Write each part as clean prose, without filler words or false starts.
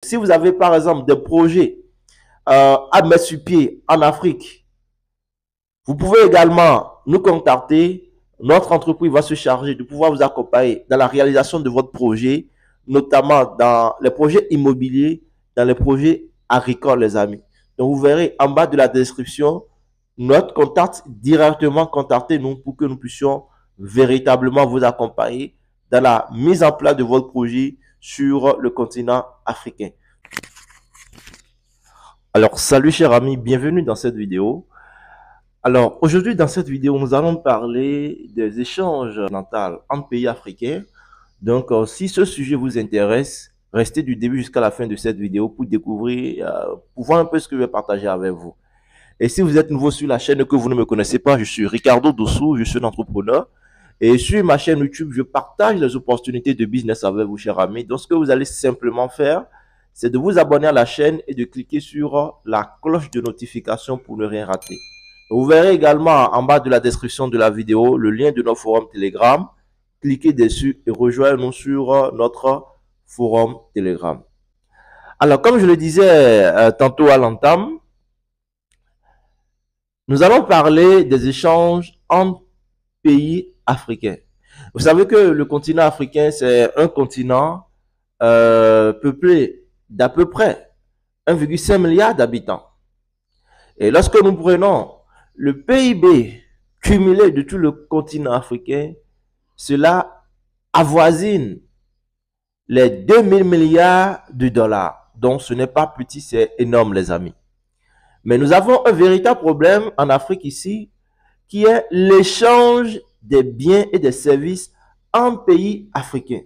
si vous avez par exemple des projets à mettre sur pied en Afrique, vous pouvez également nous contacter. Notre entreprise va se charger de pouvoir vous accompagner dans la réalisation de votre projet, notamment dans les projets immobiliers, dans les projets agricoles, les amis. Donc, vous verrez en bas de la description notre contact directement. Contactez-nous pour que nous puissions véritablement vous accompagner dans la mise en place de votre projet sur le continent africain. Alors, salut chers amis, bienvenue dans cette vidéo. Alors, aujourd'hui, dans cette vidéo, nous allons parler des échanges continentaux entre pays africains. Donc, si ce sujet vous intéresse, restez du début jusqu'à la fin de cette vidéo pour découvrir, pour voir un peu ce que je vais partager avec vous. Et si vous êtes nouveau sur la chaîne et que vous ne me connaissez pas, je suis Ricardo Dossou, je suis un entrepreneur. Et sur ma chaîne YouTube, je partage les opportunités de business avec vous, chers amis. Donc, ce que vous allez simplement faire, c'est de vous abonner à la chaîne et de cliquer sur la cloche de notification pour ne rien rater. Vous verrez également en bas de la description de la vidéo le lien de notre forum Telegram. Cliquez dessus et rejoignez-nous sur notre forum Telegram. Alors, comme je le disais tantôt à l'entame, nous allons parler des échanges entre pays africains. Vous savez que le continent africain, c'est un continent peuplé d'à peu près 1,5 milliard d'habitants. Et lorsque nous prenons le PIB cumulé de tout le continent africain, cela avoisine les 2000 milliards de dollars. Donc, ce n'est pas petit, c'est énorme, les amis. Mais nous avons un véritable problème en Afrique ici, qui est l'échange des biens et des services en pays africains.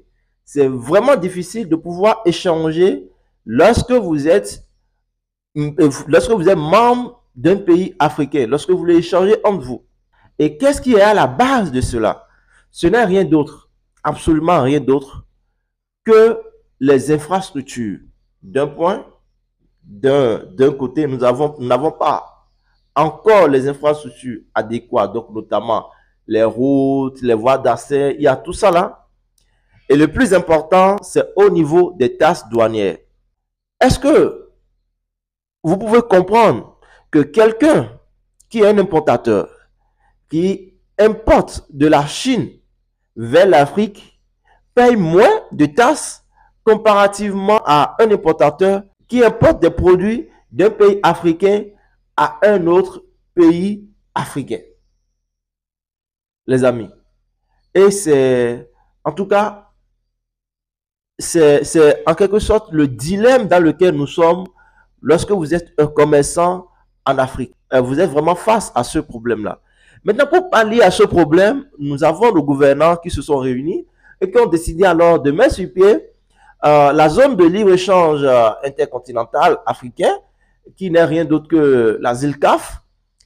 C'est vraiment difficile de pouvoir échanger lorsque vous êtes membre d'un pays africain, lorsque vous voulez échanger entre vous. Et qu'est-ce qui est à la base de cela? Ce n'est rien d'autre, absolument rien d'autre que les infrastructures. D'un côté, nous n'avons pas encore les infrastructures adéquates, donc notamment les routes, les voies d'accès, il y a tout ça là. Et le plus important, c'est au niveau des taxes douanières. Est-ce que vous pouvez comprendre que quelqu'un qui est un importateur, qui importe de la Chine vers l'Afrique, paye moins de taxes comparativement à un importateur qui importe des produits d'un pays africain à un autre pays africain? Les amis. Et c'est, en tout cas, c'est en quelque sorte le dilemme dans lequel nous sommes lorsque vous êtes un commerçant en Afrique. Vous êtes vraiment face à ce problème-là. Maintenant, pour pallier à ce problème, nous avons nos gouvernants qui se sont réunis et qui ont décidé alors de mettre sur pied la zone de libre-échange intercontinental africain, qui n'est rien d'autre que la ZILCAF,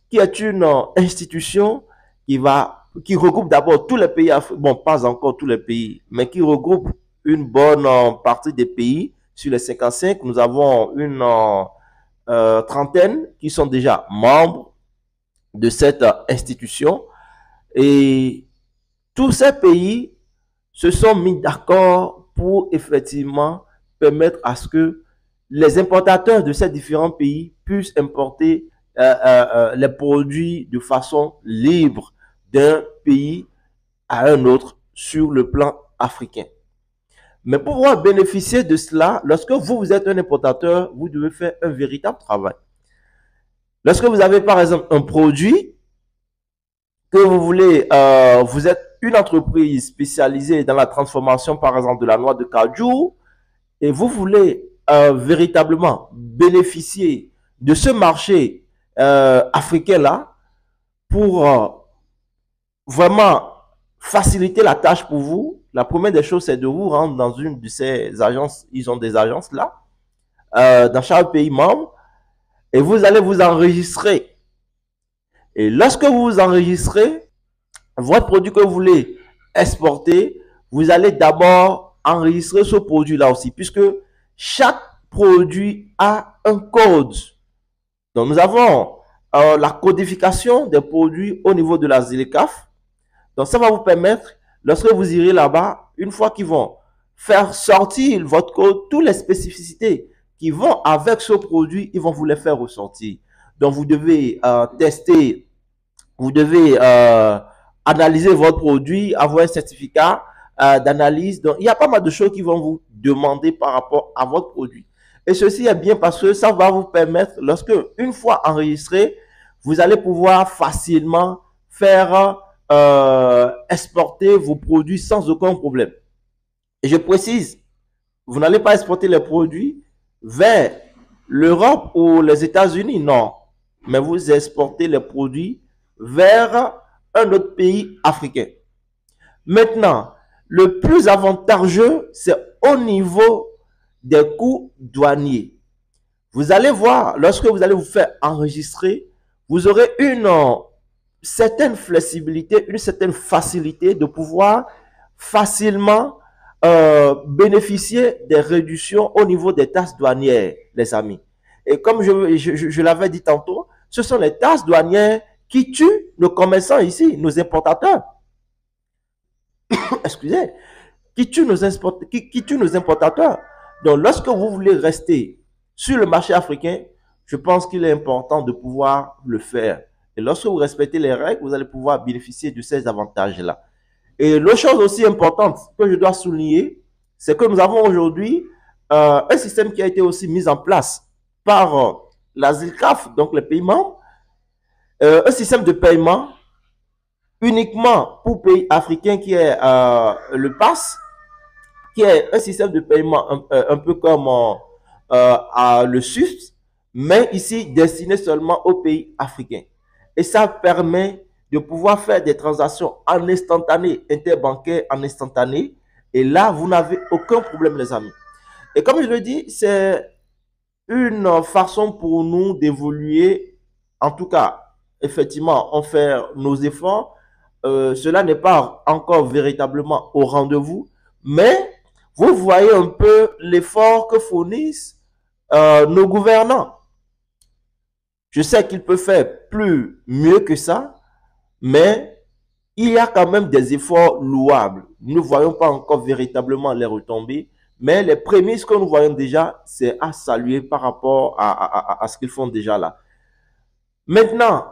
qui est une institution qui regroupe d'abord tous les pays africains, bon, pas encore tous les pays, mais qui regroupe une bonne partie des pays. Sur les 55, nous avons une trentaine qui sont déjà membres de cette institution. Et tous ces pays se sont mis d'accord pour effectivement permettre à ce que les importateurs de ces différents pays puissent importer les produits de façon libre d'un pays à un autre sur le plan africain. Mais pour pouvoir bénéficier de cela, lorsque vous êtes un importateur, vous devez faire un véritable travail. Lorsque vous avez par exemple un produit que vous voulez, vous êtes une entreprise spécialisée dans la transformation par exemple de la noix de cajou et vous voulez véritablement bénéficier de ce marché africain-là pour vraiment faciliter la tâche pour vous. La première des choses, c'est de vous rendre dans une de ces agences. Ils ont des agences là, dans chaque pays membre, et vous allez vous enregistrer. Et lorsque vous vous enregistrez, votre produit que vous voulez exporter, vous allez d'abord enregistrer ce produit-là aussi, puisque chaque produit a un code. Donc, nous avons la codification des produits au niveau de la ZILCAF. Donc, ça va vous permettre, lorsque vous irez là-bas, une fois qu'ils vont faire sortir votre code, toutes les spécificités qui vont avec ce produit, ils vont vous les faire ressortir. Donc, vous devez tester, vous devez analyser votre produit, avoir un certificat d'analyse. Donc, il y a pas mal de choses qui vont vous demander par rapport à votre produit. Et ceci est bien parce que ça va vous permettre, lorsque, une fois enregistré, vous allez pouvoir facilement faire exporter vos produits sans aucun problème. Et je précise, vous n'allez pas exporter les produits vers l'Europe ou les États-Unis, non. Mais vous exportez les produits vers un autre pays africain. Maintenant, le plus avantageux, c'est au niveau des coûts douaniers. Vous allez voir, lorsque vous allez vous faire enregistrer, vous aurez une certaine flexibilité, une certaine facilité de pouvoir facilement bénéficier des réductions au niveau des taxes douanières, les amis. Et comme je l'avais dit tantôt, ce sont les taxes douanières qui tuent nos commerçants ici, nos importateurs. Excusez, qui tuent nos importateurs. Donc, lorsque vous voulez rester sur le marché africain, je pense qu'il est important de pouvoir le faire. Et lorsque vous respectez les règles, vous allez pouvoir bénéficier de ces avantages-là. Et l'autre chose aussi importante que je dois souligner, c'est que nous avons aujourd'hui un système qui a été aussi mis en place par la ZILCAF, donc les pays membres, un système de paiement uniquement pour pays africains qui est le PASS, qui est un système de paiement un peu comme le SWIFT, mais ici destiné seulement aux pays africains. Et ça permet de pouvoir faire des transactions en instantané, interbancaires en instantané. Et là, vous n'avez aucun problème, les amis. Et comme je le dis, c'est une façon pour nous d'évoluer. En tout cas, effectivement, on fait nos efforts. Cela n'est pas encore véritablement au rendez-vous, mais vous voyez un peu l'effort que fournissent nos gouvernants. Je sais qu'ils peuvent faire mieux que ça, mais il y a quand même des efforts louables. Nous ne voyons pas encore véritablement les retombées, mais les prémices que nous voyons déjà, c'est à saluer par rapport à ce qu'ils font déjà là. Maintenant,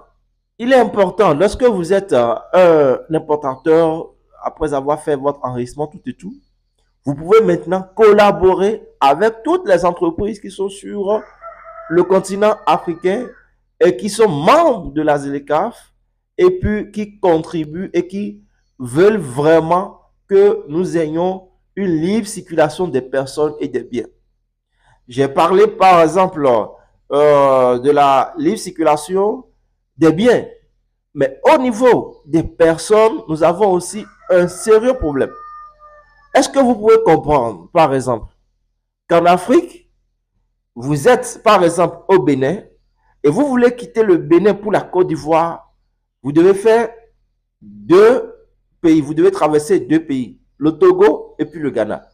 il est important, lorsque vous êtes un importateur, après avoir fait votre enregistrement, tout et tout, vous pouvez maintenant collaborer avec toutes les entreprises qui sont sur le continent africain et qui sont membres de la ZLECAf et puis qui contribuent et qui veulent vraiment que nous ayons une libre circulation des personnes et des biens. J'ai parlé par exemple de la libre circulation des biens, mais au niveau des personnes, nous avons aussi un sérieux problème. Est-ce que vous pouvez comprendre, par exemple, qu'en Afrique, vous êtes, par exemple, au Bénin, et vous voulez quitter le Bénin pour la Côte d'Ivoire, vous devez faire 2 pays, vous devez traverser 2 pays, le Togo et puis le Ghana.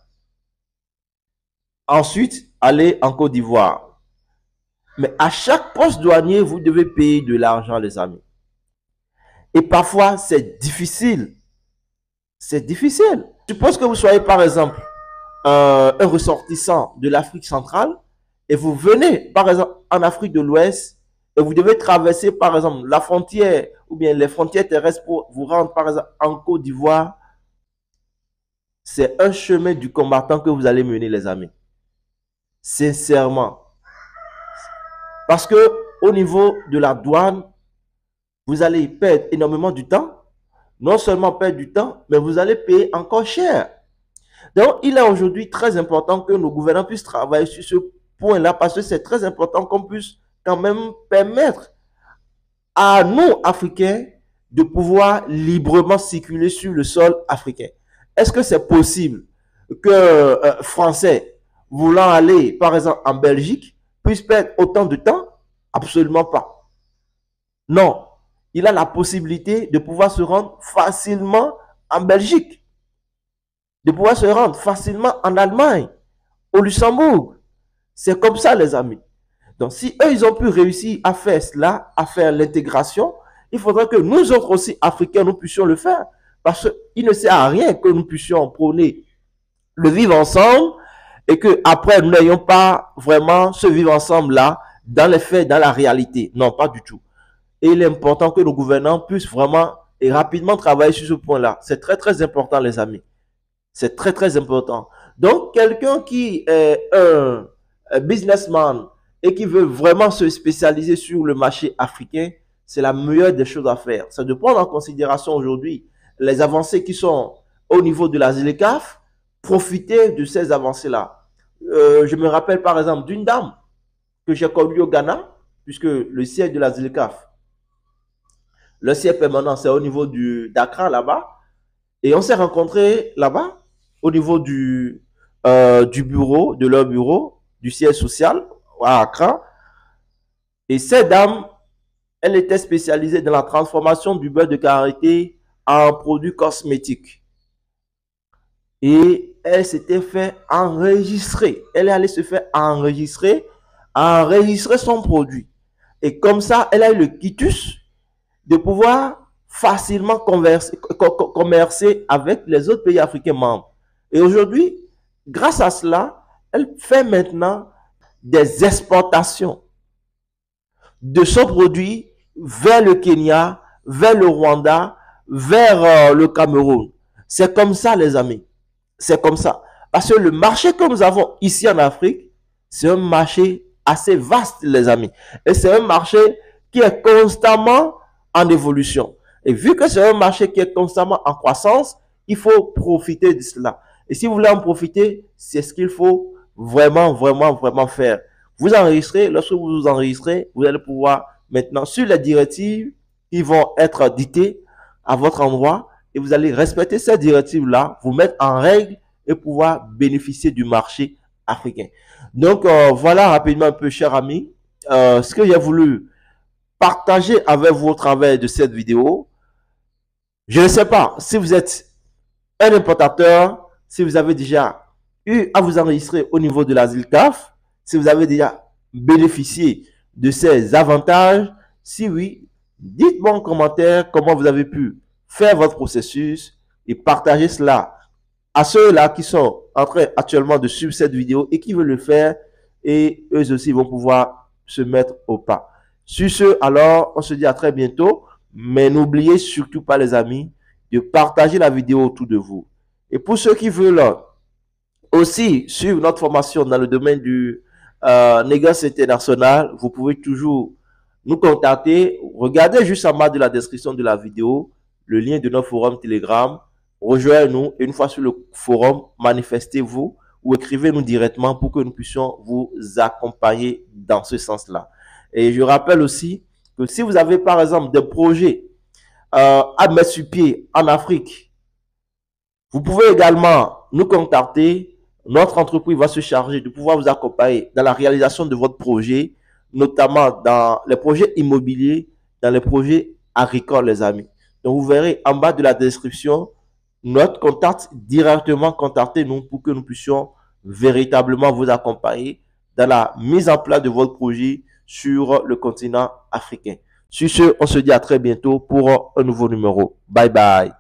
Ensuite, aller en Côte d'Ivoire. Mais à chaque poste douanier, vous devez payer de l'argent, les amis. Et parfois, c'est difficile. C'est difficile. Suppose que vous soyez, par exemple, un ressortissant de l'Afrique centrale et vous venez, par exemple, en Afrique de l'Ouest et vous devez traverser, par exemple, la frontière ou bien les frontières terrestres pour vous rendre, par exemple, en Côte d'Ivoire. C'est un chemin du combattant que vous allez mener, les amis. Sincèrement. Parce que au niveau de la douane, vous allez perdre énormément du temps. Non seulement perdre du temps, mais vous allez payer encore cher. Donc, il est aujourd'hui très important que nos gouvernants puissent travailler sur ce point-là parce que c'est très important qu'on puisse quand même permettre à nous, Africains, de pouvoir librement circuler sur le sol africain. Est-ce que c'est possible que Français voulant aller, par exemple, en Belgique, puissent perdre autant de temps? Absolument pas. Non. Il a la possibilité de pouvoir se rendre facilement en Belgique, de pouvoir se rendre facilement en Allemagne, au Luxembourg. C'est comme ça, les amis. Donc, si eux, ils ont pu réussir à faire cela, à faire l'intégration, il faudrait que nous autres aussi, Africains, nous puissions le faire. Parce qu'il ne sert à rien que nous puissions prôner le vivre ensemble et que après nous n'ayons pas vraiment ce vivre ensemble là dans les faits, dans la réalité. Non, pas du tout. Et il est important que nos gouvernants puissent vraiment et rapidement travailler sur ce point-là. C'est très, très important, les amis. C'est très, très important. Donc, quelqu'un qui est un businessman et qui veut vraiment se spécialiser sur le marché africain, c'est la meilleure des choses à faire. C'est de prendre en considération aujourd'hui les avancées qui sont au niveau de la ZLECAf, profiter de ces avancées-là. Je me rappelle par exemple d'une dame que j'ai connue au Ghana, puisque le siège de la ZLECAf, le siège permanent, c'est au niveau d'Accra, là-bas. Et on s'est rencontrés là-bas, au niveau du bureau, de leur bureau, du siège social à Accra. Et cette dame, elle était spécialisée dans la transformation du beurre de karité en produits cosmétiques. Et elle s'était fait enregistrer. Elle est allée se faire enregistrer son produit. Et comme ça, elle a eu le quitus de pouvoir facilement commercer avec les autres pays africains membres. Et aujourd'hui, grâce à cela, elle fait maintenant des exportations de son produit vers le Kenya, vers le Rwanda, vers le Cameroun. C'est comme ça, les amis. C'est comme ça. Parce que le marché que nous avons ici en Afrique, c'est un marché assez vaste, les amis. Et c'est un marché qui est constamment en évolution. Et vu que c'est un marché qui est constamment en croissance, il faut profiter de cela. Et si vous voulez en profiter, c'est ce qu'il faut vraiment, vraiment, vraiment faire. Vous enregistrez, lorsque vous vous enregistrez, vous allez pouvoir maintenant, sur les directives qui vont être dictées à votre endroit, et vous allez respecter ces directives-là, vous mettre en règle et pouvoir bénéficier du marché africain. Donc, voilà rapidement un peu, chers amis, ce que j'ai voulu partager avec vous au travers de cette vidéo. Je ne sais pas si vous êtes un importateur, si vous avez déjà eu à vous enregistrer au niveau de la ZLECAf, si vous avez déjà bénéficié de ces avantages. Si oui, dites-moi en commentaire comment vous avez pu faire votre processus et partager cela à ceux-là qui sont en train actuellement de suivre cette vidéo et qui veulent le faire, et eux aussi vont pouvoir se mettre au pas. Sur ce, alors, on se dit à très bientôt, mais n'oubliez surtout pas, les amis, de partager la vidéo autour de vous. Et pour ceux qui veulent aussi suivre notre formation dans le domaine du négoce international, vous pouvez toujours nous contacter. Regardez juste en bas de la description de la vidéo le lien de notre forum Telegram. Rejoignez-nous et une fois sur le forum, manifestez-vous ou écrivez-nous directement pour que nous puissions vous accompagner dans ce sens-là. Et je rappelle aussi que si vous avez par exemple des projets à mettre sur pied en Afrique, vous pouvez également nous contacter. Notre entreprise va se charger de pouvoir vous accompagner dans la réalisation de votre projet, notamment dans les projets immobiliers, dans les projets agricoles, les amis. Donc, vous verrez en bas de la description notre contact, directement contactez-nous pour que nous puissions véritablement vous accompagner dans la mise en place de votre projet sur le continent africain. Sur ce, on se dit à très bientôt pour un nouveau numéro. Bye bye.